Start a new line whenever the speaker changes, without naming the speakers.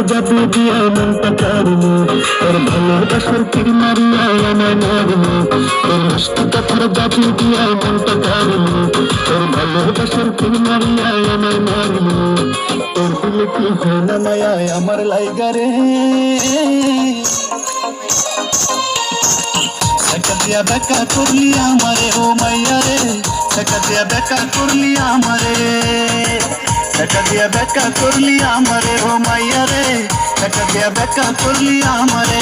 যাবি দিয়া মনটা কারণে তোর ভালোবাসার তীর মারিয়া আমায় মারলো তোর মিষ্টি কথার যাবি দিয়া মনটা কারণে তোর ভালোবাসার তীর মারিয়া আমায় মারলো তোর দিলে কি হয় না মায়া আমার লাইগারে টাকা দিয়া বেকা করলি আমারে ও মাইয়া রে টাকা দিয়া বেকা করলি আমারে টাকা দিয়া বেকা করলি আমারে ও মাইয়া রে টাকা দিয়া বেকা করলি আমারে